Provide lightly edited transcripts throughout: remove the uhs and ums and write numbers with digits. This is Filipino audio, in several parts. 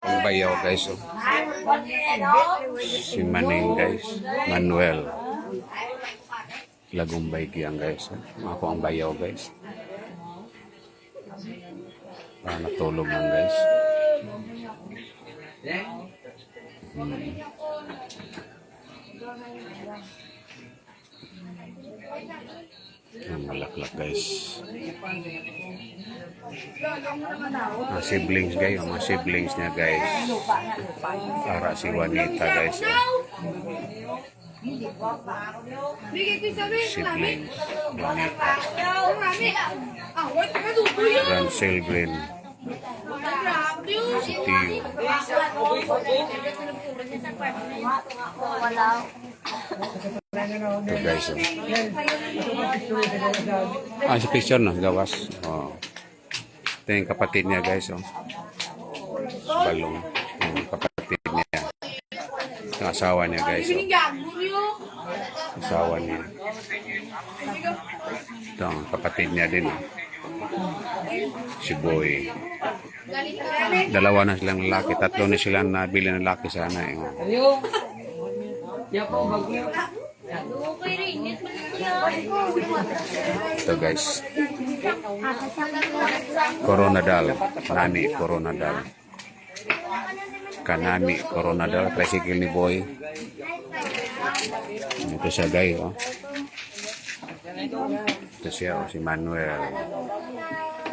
Ang bayaw guys. Oh. Si Maning guys. Manuel. Lagumbay kiyang guys. Oh. Ako ang bayaw guys. Natulog lang guys. Ang malaklak guys. Mga siblings guys. Mga siblings niya guys. Para si Juanita guys. Siblings. Juanita. Rancel Green. Si Tio. Ito guys. Sa picture na. Gawas. Oh. Ito yung kapatid niya guys. Oh. Balong. Yung kapatid niya. Yung asawa niya guys. Oh. Asawa niya. Ito ang kapatid niya din. Oh. Si Boy. Dalawa na silang lalaki. Tatlo na silang nabili ng lalaki sana. Eh. Ito guys. Coronadal. Nami Coronadal. Kanami Coronadal. Tricycle ni Boy. Ito siya guys. Oh. Ito siya. Oh, si Manuel.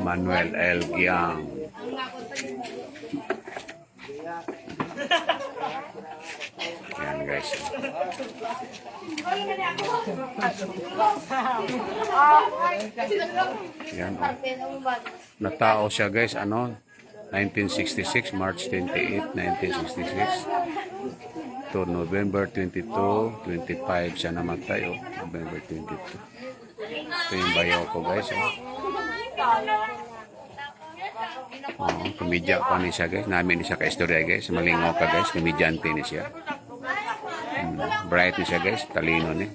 Manuel L. Giang. Yan guys. Yan. Natao siya guys. 1966, March 28, 1966. To November 22, 25 siya namatay. Oh. November 22. Ito yung bayaw ko guys. Komedya pa ni siya guys. Namin ni siya ka-istorya guys. Malingaw ka guys. Komedyante ni siya. Bright ni siya guys. Talino ni.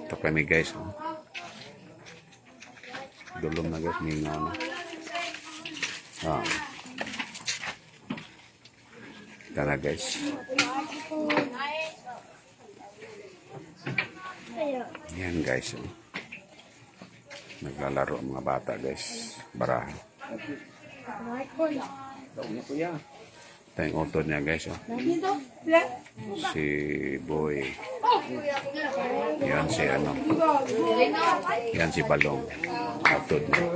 Ito kami guys. Dulong na guys. Mingaw na. Ito na guys. Yan guys. Naglalaro ang mga bata guys. Barahan. Ito yung utod niya guys. Oh. Si Boy. Yan si Yan si Balong. Utod niya.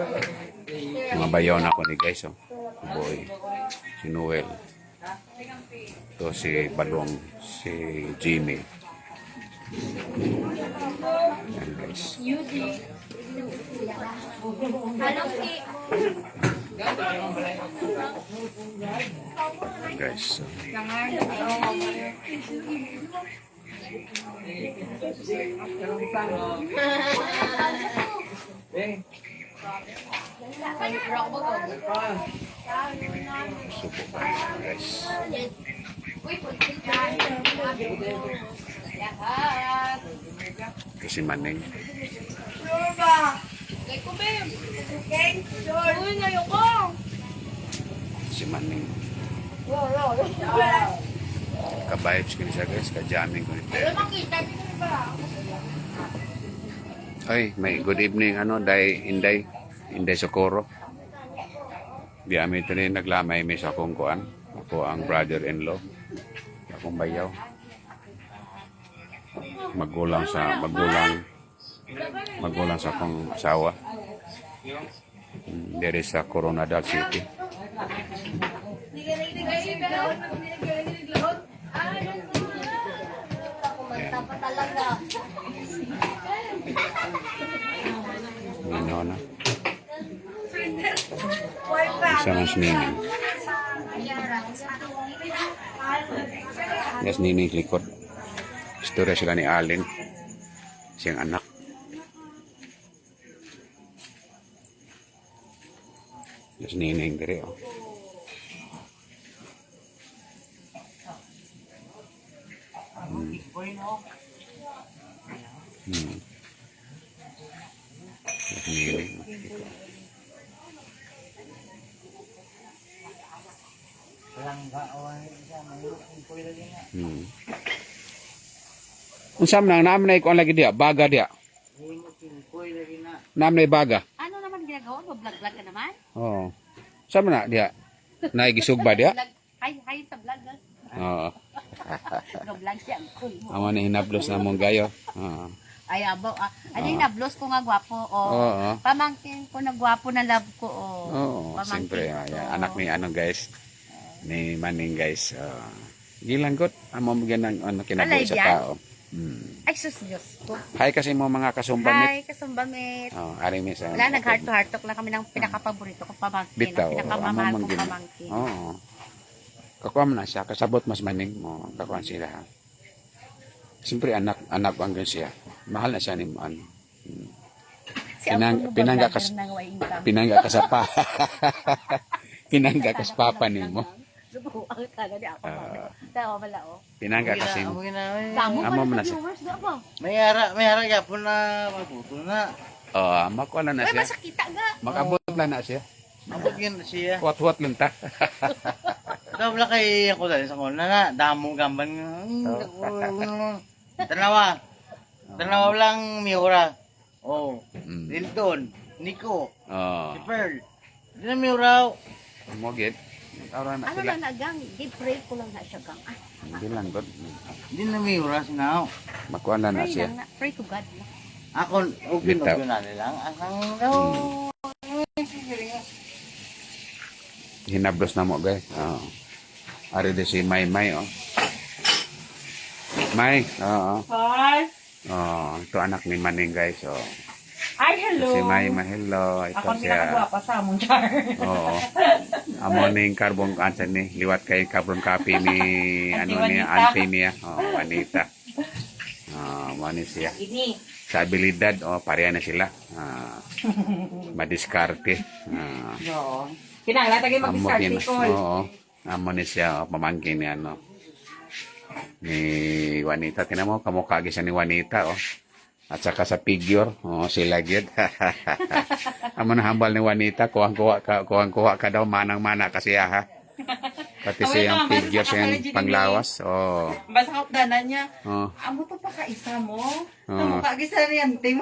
Mga bayaw na ako ni guys. Oh. Si Boy. Si Noel. Ito si Balong. Si Jimmy. Yan guys. Guys. Subo guys. Kasi Maning. Si Maning. Ka-vibes ko siya guys. Ka-jamming ko nito. Ay, may good evening. Inday Socorro. Di amin ito rin naglamay may sa akong kuan. Ako ang brother-in-law. Akong bayaw. Magulang sa akong asawa. There is sa Coronadal City. Ano na? Isa ng snining. Yes, nining likod. Istorya sila ni Allen. Siyang anak. Yes, nining dire. Oh. Yes, nining. Unsam nang naam na ikuan lagi dia, baga dia. Naam na baga. Ano naman ginagawa mo? Vlog-vlog ka naman? Oo. Sama na dia. Naigisog ba dia? Hi sa vlog. Oo. Vlog siya. Amo na hinablos na mong gayo. Oo. Ay, abo. Ano yung nablos ko nga gwapo? Oo. Pamangkin ko na gwapo na love ko. Oo. Siyempre, anak ni ano guys. Ni Maning guys. Gilanggot. Amo mo ganang ano kinabuhi sa tao. Ay, sus Diyos ko. Hi kasi mo mga kasumbamit. Hi, kasumbamit. Ari mi sa. Wala, nag-heart to heart talk lang kami ng pinaka-paborito ko pamangkin. Bitaw. Ang pinakamamahal kong pamangkin. Oo. Kakuam na siya. Kasabot mas maning mo. Kakuam sila. Siyempre anak ang siya. Mahal na siya ni mo. Ano. Pinangga ka sa pa. Pinangga ka sa papa ni mo. Pinangga kasi mo. Amo mo na siya. May ara yapon na maputo na. Makuha na siya. Masakita ga. Makabot na siya. Mabugin na siya. Huwat-huwat lang ta. Daw wala kay ako dali sa kona na. Damo gamban. Tanawa. Tanawa lang Miura. Oh. Linton. Nico. Si Pearl. Di na Miura. Mogit. Ano lang na gang? Pray ko lang na siya gang. Hindi lang god. Di na Miura sinaw. Makuha na Pray siya. lang na. Pray to God lang. Ako, ugin na lang. Asang daw. Hinablos na mo guys. Ari de si May, oh. May, oo. Hi. Ito anak ni Maning guys, oh. Ay, hello. Si May, hello. Ito Ako ang siya. pinakagwapa sa among char. Oo. Amo ning carbon cancer ni liwat kay carbon copy ni Auntie ano ni Juanita. auntie niya. Juanita. Mani siya. Ini. Sa abilidad, pareha na sila. Madiskarte. No. Kinahanglan tagi mag-start ko. Oo. Amo ni siya, pamangkin ni ano. Ni Juanita. Tinan mo, kamukha siya ni Juanita, oh. At saka sa figure, sila gid. Amo na hambal ni Juanita, kuhang-kuha ka daw, manang-mana kasi ha. Pati siyang figure, siyang panglawas. Basta kaupdanan niya. Oh. Amo to pa ka isa mo. Kamukha gisa riyan ting.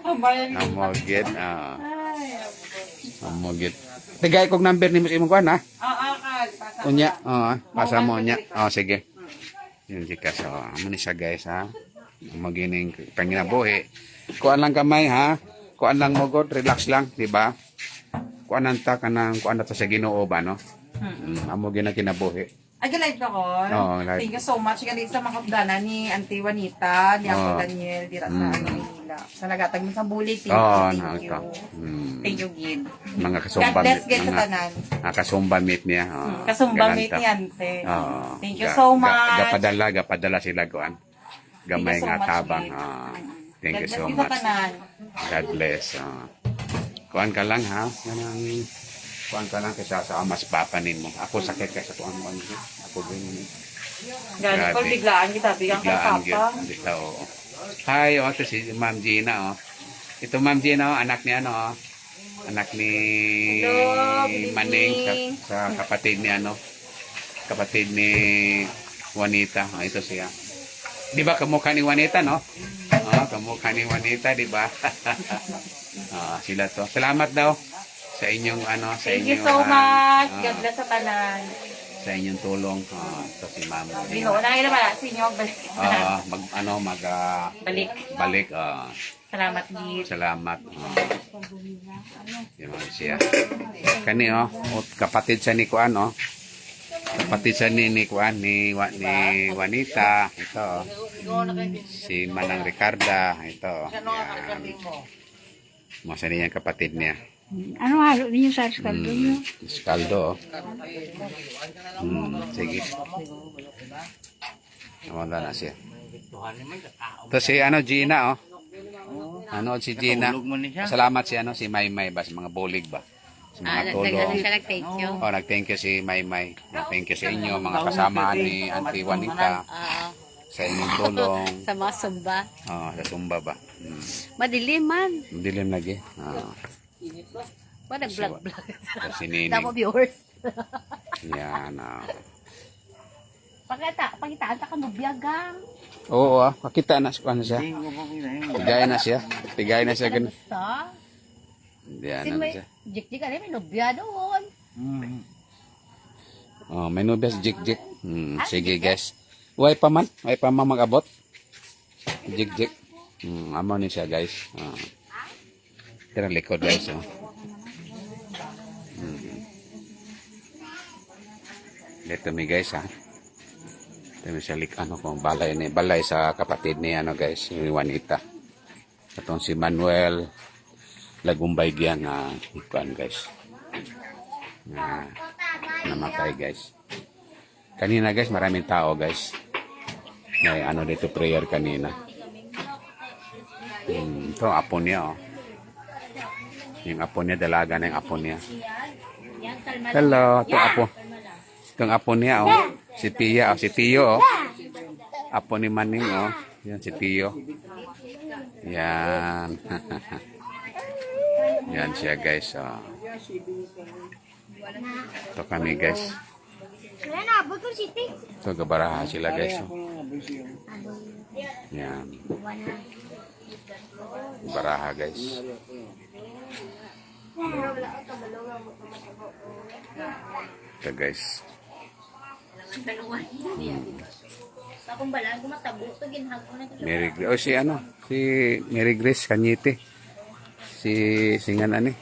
Amo gid. Ay, Amo gid. Tigay kog number ni mo sa imong kuan ha. pasa. Unya, pasa mo nya. Sige. Yun sika so, amo ni siya guys ha. Magining panginabuhi. Kuan lang kamay ha. Kuan lang mo god, relax lang, di ba? Kuan ta kanang kuan ta sa Ginoo ba no? Amo gina kinabuhi. Ay, live ako. Oo, live. Thank you so much. Ganit sa mga kaupdanan ni Auntie Juanita, ni Uncle Daniel, dira sa Manila. Sa nagatag mo sa bulig. Thank you. Thank you, Gid. Mga God kasumba bless guys sa tanan. kasumba meet niya. Kasumba meet ni Ante. Oo. Thank you so much. Gapadala sila kuan. Gamay Thank you so nga much, tabang. Gid. Thank you so God bless much. sa tanan. God bless. Kuan ka lang ha. Kuan ka lang kasi sa mas papanin mo. Ako sakit kasi kuan mo. Ako ganyan. Gani ko biglaan kita bigang kay Biglaan Papa. kita oo. Hi, ito si Ma'am Gina oh. Ito Ma'am Gina oh, anak ni ano oh. Anak ni Hello, good Maning evening. sa kapatid ni ano. Kapatid ni Juanita. Ito siya. Di ba kamukha ni Juanita no? Kamukha ni Juanita, di ba? Sila to. Salamat daw sa inyong ano, sa Thank you inyong so much. God bless sa tanan. sa inyong tulong. Ito si Ma'am. Bino, na ina ba sa inyo balik. Balik. Salamat Gid. Salamat. Yan siya. Kani kapatid siya ni Kuan Kapatid siya ni Kuan ni Juanita. Ito. Si Manang Ricarda. Ito. Masa niya kapatid niya. Ano halo niyo sa eskaldo niyo? Eskaldo. Sige. Nawala na siya. Ito si Gina si Gina. Salamat si Maymay ba sa mga bulig ba? Sa mga tulong. Nag-thank you. Nag-thank you si Maymay. Thank you sa inyo mga kasama ni Auntie Juanita sa inyong tulong. Sa mga sumba. Sa Sumba ba? Madilim man. Dilim lagi. Nag-vlog-vlog. Si Nining. Tama viewers. Yan. Pakitaan ka mo biyagang. Oo, pakita na ano siya. Hindi ko pa pinahin. Tigay na siya. Tigay na siya. Ganun. Gusto? Yan Kasi na may siya. jik-jik ka rin, may nobya doon. Oh, may nubes jik-jik. Sige guys. Way pa man mag-abot. Jik-jik. Amo ni siya guys. Tira likod guys. Dito mi guys ha. Dito mi siya kung balay sa kapatid ni guys, yung Juanita. Itong si Manuel Lagumbay diyan kuan guys. Namatay guys. Kanina guys, maraming tao guys. May dito prayer kanina. Ito apo niya Yung apo niya, dalaga na yung apo niya. Hello, ito apo. Itong apo niya Si Pia si Tio Apo ni Maning Yan si Tio. Yan. Yan siya guys Ito kami guys. Ito gabaraha sila guys Yan. Baraha guys. Ito guys. Mary Grace. Si Mary Grace Kanyite. Singan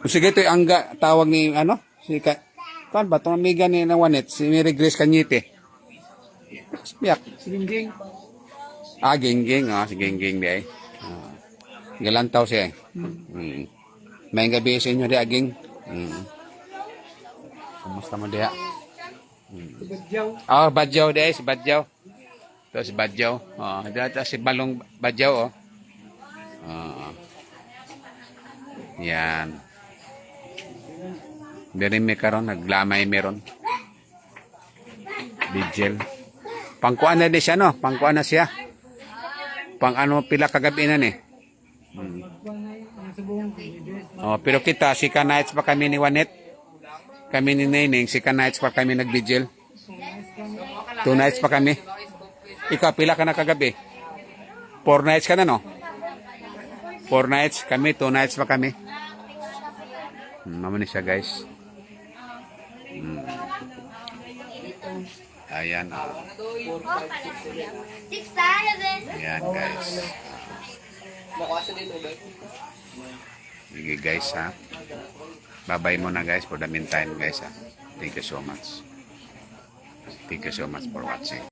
Sige, ito yung angga tawag ni kan ba itong amiga ni Nawanet, si Mary Grace Kanyite. Biyak. Si Gingging. Gingging. Si Gingging di ay. Galantaw siya May gabi sa inyo di aging. Kumusta mo diha? Si Badyaw. Badyaw di ay. Si Badyaw. Ito si Badyaw. Dito si Balong Badyaw Yan. Diri may karon naglamay meron. Vigil. Pangkuan na di siya Pangkuan na siya. Pila kagabi na ni. Pero kita si Nights pa kami ni Wanet. Kami ni Neneng, si Nights pa kami nag-vigil. 2 nights pa kami. Ikaw pila ka na kagabi? 4 nights ka na 4 nights kami, 2 nights pa kami. Naman ni siya guys. Ayan. 6, 7. Ayan guys. Sige guys Bye-bye muna guys for the meantime guys Thank you so much. Thank you so much for watching.